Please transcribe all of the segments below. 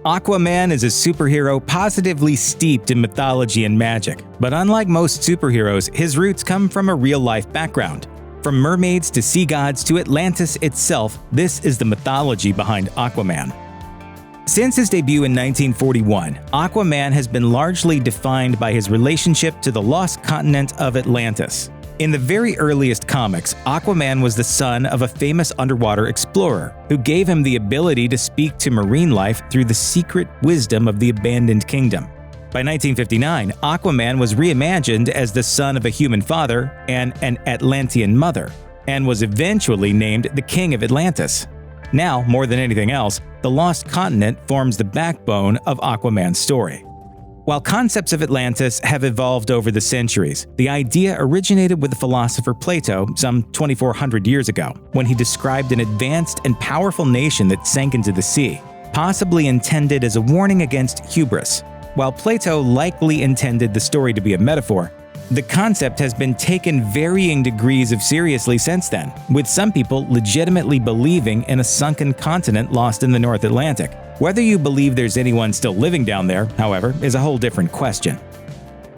Aquaman is a superhero positively steeped in mythology and magic, but unlike most superheroes, his roots come from a real-life background. From mermaids to sea gods to Atlantis itself, this is the mythology behind Aquaman. Since his debut in 1941, Aquaman has been largely defined by his relationship to the lost continent of Atlantis. In the very earliest comics, Aquaman was the son of a famous underwater explorer who gave him the ability to speak to marine life through the secret wisdom of the abandoned kingdom. By 1959, Aquaman was reimagined as the son of a human father and an Atlantean mother, and was eventually named the King of Atlantis. Now, more than anything else, the lost continent forms the backbone of Aquaman's story. While concepts of Atlantis have evolved over the centuries, the idea originated with the philosopher Plato some 2,400 years ago, when he described an advanced and powerful nation that sank into the sea, possibly intended as a warning against hubris. While Plato likely intended the story to be a metaphor, the concept has been taken varying degrees of seriously since then, with some people legitimately believing in a sunken continent lost in the North Atlantic. Whether you believe there's anyone still living down there, however, is a whole different question.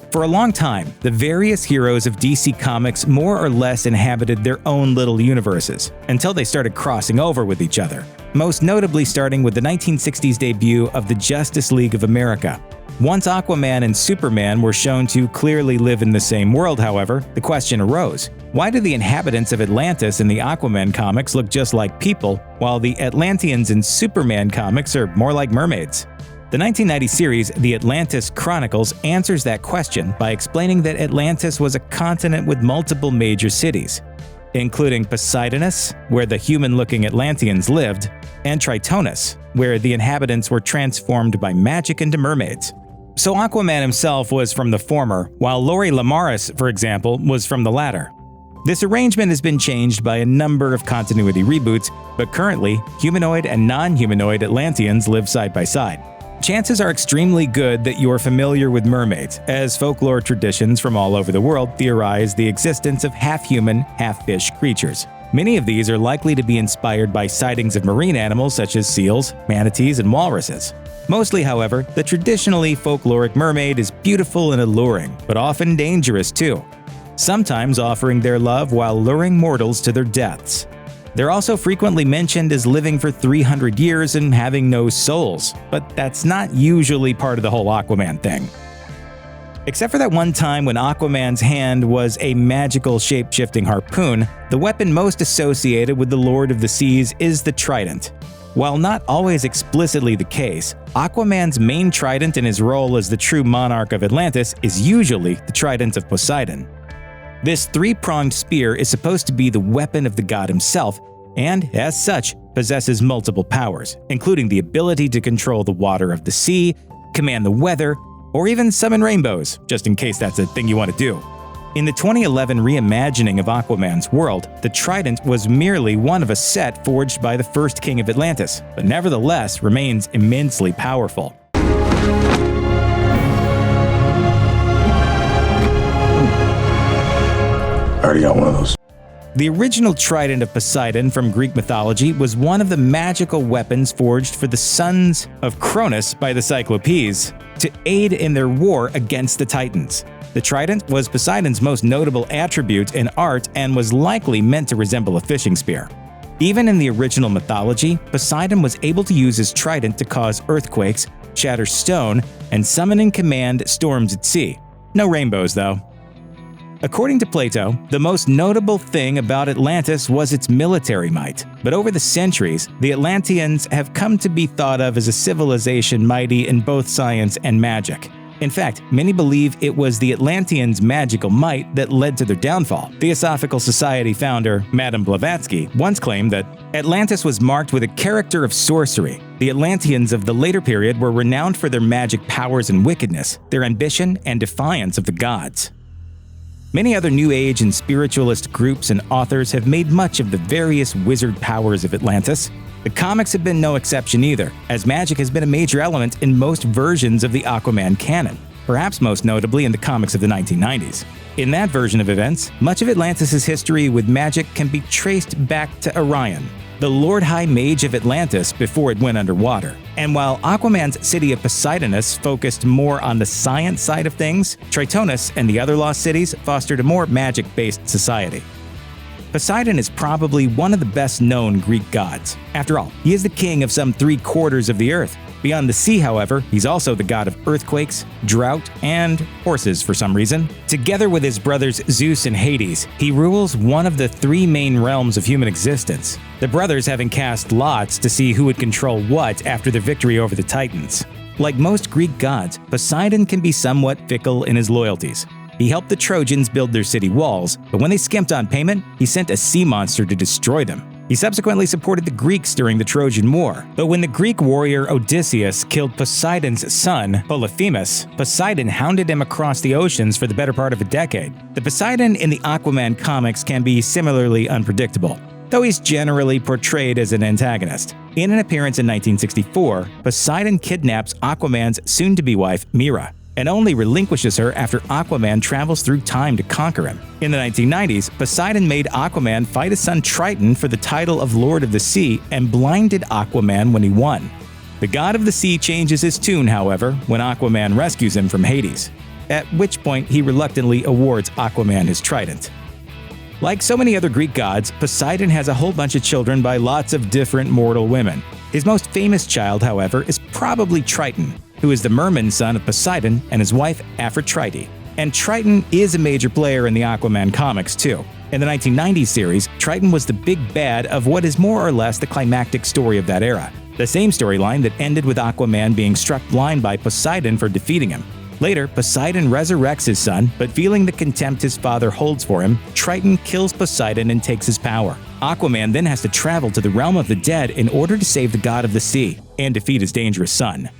For a long time, the various heroes of DC Comics more or less inhabited their own little universes, until they started crossing over with each other, most notably starting with the 1960s debut of the Justice League of America. Once Aquaman and Superman were shown to clearly live in the same world, however, the question arose: why do the inhabitants of Atlantis in the Aquaman comics look just like people, while the Atlanteans in Superman comics are more like mermaids? The 1990 series The Atlantis Chronicles answers that question by explaining that Atlantis was a continent with multiple major cities, including Poseidonus, where the human-looking Atlanteans lived, and Tritonus, where the inhabitants were transformed by magic into mermaids. So Aquaman himself was from the former, while Lori Lamaris, for example, was from the latter. This arrangement has been changed by a number of continuity reboots, but currently, humanoid and non-humanoid Atlanteans live side by side. Chances are extremely good that you are familiar with mermaids, as folklore traditions from all over the world theorize the existence of half-human, half-fish creatures. Many of these are likely to be inspired by sightings of marine animals such as seals, manatees, and walruses. Mostly, however, the traditionally folkloric mermaid is beautiful and alluring, but often dangerous too, sometimes offering their love while luring mortals to their deaths. They're also frequently mentioned as living for 300 years and having no souls, but that's not usually part of the whole Aquaman thing. Except for that one time when Aquaman's hand was a magical shape-shifting harpoon, the weapon most associated with the Lord of the Seas is the Trident. While not always explicitly the case, Aquaman's main trident in his role as the true monarch of Atlantis is usually the Trident of Poseidon. This three-pronged spear is supposed to be the weapon of the god himself, and, as such, possesses multiple powers, including the ability to control the water of the sea, command the weather, or even summon rainbows, just in case that's a thing you want to do. In the 2011 reimagining of Aquaman's world, the Trident was merely one of a set forged by the first king of Atlantis, but nevertheless remains immensely powerful. I already got one of those. The original Trident of Poseidon from Greek mythology was one of the magical weapons forged for the sons of Cronus by the Cyclopes to aid in their war against the Titans. The Trident was Poseidon's most notable attribute in art and was likely meant to resemble a fishing spear. Even in the original mythology, Poseidon was able to use his trident to cause earthquakes, shatter stone, and summon and command storms at sea. No rainbows, though. According to Plato, the most notable thing about Atlantis was its military might, but over the centuries, the Atlanteans have come to be thought of as a civilization mighty in both science and magic. In fact, many believe it was the Atlanteans' magical might that led to their downfall. Theosophical Society founder Madame Blavatsky once claimed that Atlantis was marked with a character of sorcery. The Atlanteans of the later period were renowned for their magic powers and wickedness, their ambition and defiance of the gods. Many other New Age and spiritualist groups and authors have made much of the various wizard powers of Atlantis. The comics have been no exception either, as magic has been a major element in most versions of the Aquaman canon, perhaps most notably in the comics of the 1990s. In that version of events, much of Atlantis' history with magic can be traced back to Orion, the Lord High Mage of Atlantis before it went underwater. And while Aquaman's city of Poseidonus focused more on the science side of things, Tritonus and the other lost cities fostered a more magic-based society. Poseidon is probably one of the best-known Greek gods. After all, he is the king of some 3/4 of the earth. Beyond the sea, however, he's also the god of earthquakes, drought, and horses for some reason. Together with his brothers Zeus and Hades, he rules one of the 3 main realms of human existence, the brothers having cast lots to see who would control what after their victory over the Titans. Like most Greek gods, Poseidon can be somewhat fickle in his loyalties. He helped the Trojans build their city walls, but when they skimped on payment, he sent a sea monster to destroy them. He subsequently supported the Greeks during the Trojan War, but when the Greek warrior Odysseus killed Poseidon's son, Polyphemus, Poseidon hounded him across the oceans for the better part of a decade. The Poseidon in the Aquaman comics can be similarly unpredictable, though he's generally portrayed as an antagonist. In an appearance in 1964, Poseidon kidnaps Aquaman's soon-to-be wife, Mera, and only relinquishes her after Aquaman travels through time to conquer him. In the 1990s, Poseidon made Aquaman fight his son Triton for the title of Lord of the Sea and blinded Aquaman when he won. The god of the sea changes his tune, however, when Aquaman rescues him from Hades, at which point he reluctantly awards Aquaman his trident. Like so many other Greek gods, Poseidon has a whole bunch of children by lots of different mortal women. His most famous child, however, is probably Triton, who is the merman son of Poseidon and his wife Aphrodite. And Triton is a major player in the Aquaman comics too. In the 1990s series, Triton was the big bad of what is more or less the climactic story of that era, the same storyline that ended with Aquaman being struck blind by Poseidon for defeating him. Later, Poseidon resurrects his son, but feeling the contempt his father holds for him, Triton kills Poseidon and takes his power. Aquaman then has to travel to the realm of the dead in order to save the god of the sea and defeat his dangerous son.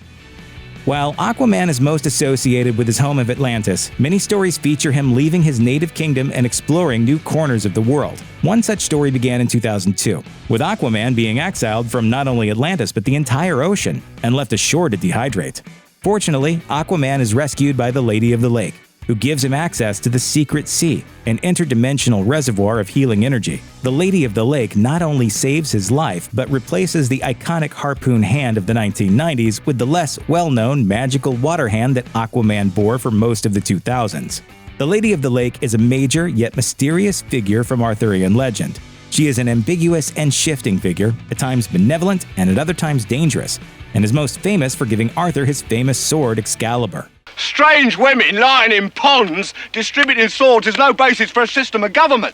While Aquaman is most associated with his home of Atlantis, many stories feature him leaving his native kingdom and exploring new corners of the world. One such story began in 2002, with Aquaman being exiled from not only Atlantis but the entire ocean and left ashore to dehydrate. Fortunately, Aquaman is rescued by the Lady of the Lake, who gives him access to the Secret Sea, an interdimensional reservoir of healing energy. The Lady of the Lake not only saves his life, but replaces the iconic harpoon hand of the 1990s with the less well-known magical water hand that Aquaman bore for most of the 2000s. The Lady of the Lake is a major yet mysterious figure from Arthurian legend. She is an ambiguous and shifting figure, at times benevolent and at other times dangerous, and is most famous for giving Arthur his famous sword Excalibur. Strange women lying in ponds distributing swords is no basis for a system of government.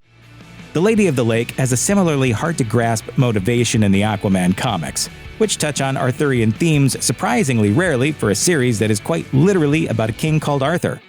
The Lady of the Lake has a similarly hard-to-grasp motivation in the Aquaman comics, which touch on Arthurian themes surprisingly rarely for a series that is quite literally about a king called Arthur.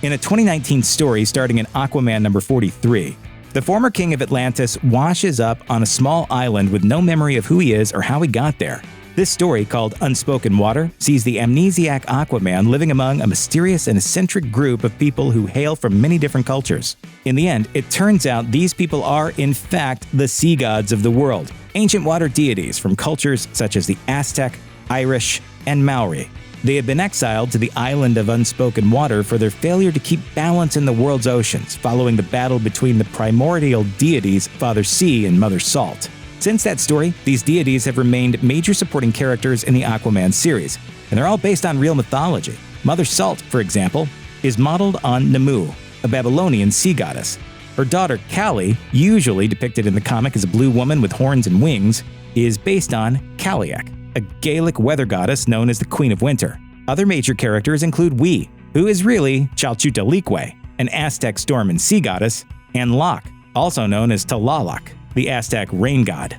In a 2019 story starting in Aquaman number 43, the former king of Atlantis washes up on a small island with no memory of who he is or how he got there. This story, called Unspoken Water, sees the amnesiac Aquaman living among a mysterious and eccentric group of people who hail from many different cultures. In the end, it turns out these people are, in fact, the sea gods of the world, ancient water deities from cultures such as the Aztec, Irish, and Maori. They had been exiled to the island of Unspoken Water for their failure to keep balance in the world's oceans following the battle between the primordial deities Father Sea and Mother Salt. Since that story, these deities have remained major supporting characters in the Aquaman series, and they're all based on real mythology. Mother Salt, for example, is modeled on Namu, a Babylonian sea goddess. Her daughter Kali, usually depicted in the comic as a blue woman with horns and wings, is based on Kaliak, a Gaelic weather goddess known as the Queen of Winter. Other major characters include Wee, who is really Chalchutalikwe, an Aztec storm and sea goddess, and Lok, also known as Tlaloc, the Aztec rain god.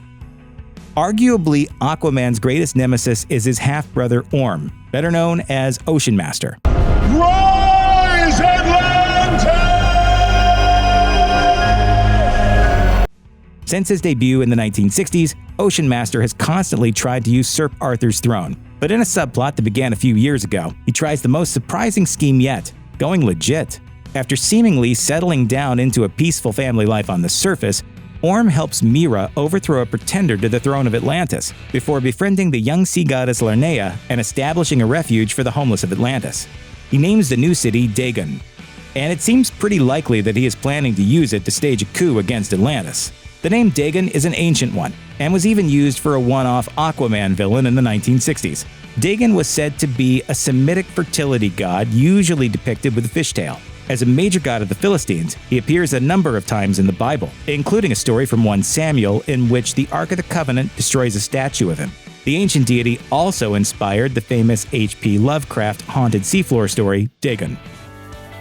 Arguably, Aquaman's greatest nemesis is his half-brother Orm, better known as Ocean Master. Rise, Atlantis! Since his debut in the 1960s, Ocean Master has constantly tried to usurp Arthur's throne. But in a subplot that began a few years ago, he tries the most surprising scheme yet, going legit. After seemingly settling down into a peaceful family life on the surface, Orm helps Mera overthrow a pretender to the throne of Atlantis before befriending the young sea goddess Larnea and establishing a refuge for the homeless of Atlantis. He names the new city Dagon, and it seems pretty likely that he is planning to use it to stage a coup against Atlantis. The name Dagon is an ancient one, and was even used for a one-off Aquaman villain in the 1960s. Dagon was said to be a Semitic fertility god usually depicted with a fishtail. As a major god of the Philistines, he appears a number of times in the Bible, including a story from 1 Samuel in which the Ark of the Covenant destroys a statue of him. The ancient deity also inspired the famous H.P. Lovecraft haunted seafloor story, Dagon.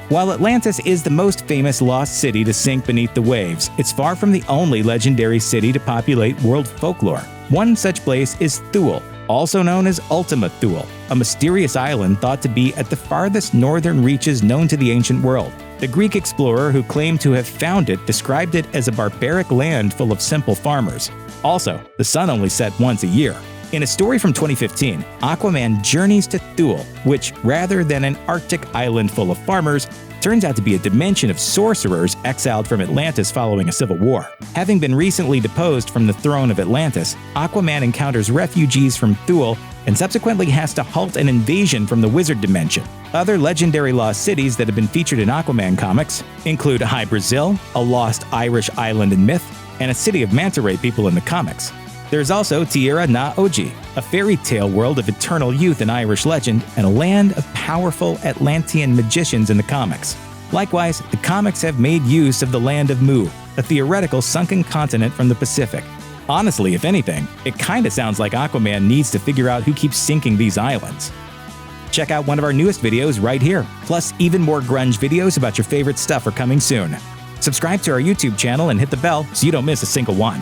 While Atlantis is the most famous lost city to sink beneath the waves, it's far from the only legendary city to populate world folklore. One such place is Thule, also known as Ultima Thule, a mysterious island thought to be at the farthest northern reaches known to the ancient world. The Greek explorer who claimed to have found it described it as a barbaric land full of simple farmers. Also, the sun only set once a year. In a story from 2015, Aquaman journeys to Thule, which, rather than an Arctic island full of farmers, turns out to be a dimension of sorcerers exiled from Atlantis following a civil war. Having been recently deposed from the throne of Atlantis, Aquaman encounters refugees from Thule and subsequently has to halt an invasion from the wizard dimension. Other legendary lost cities that have been featured in Aquaman comics include High Brazil, a lost Irish island in myth, and a city of manta ray people in the comics. There's also Tierra na Oji, a fairy tale world of eternal youth in Irish legend and a land of powerful Atlantean magicians in the comics. Likewise, the comics have made use of the land of Mu, a theoretical sunken continent from the Pacific. Honestly, if anything, it kinda sounds like Aquaman needs to figure out who keeps sinking these islands. Check out one of our newest videos right here. Plus, even more grunge videos about your favorite stuff are coming soon. Subscribe to our YouTube channel and hit the bell so you don't miss a single one.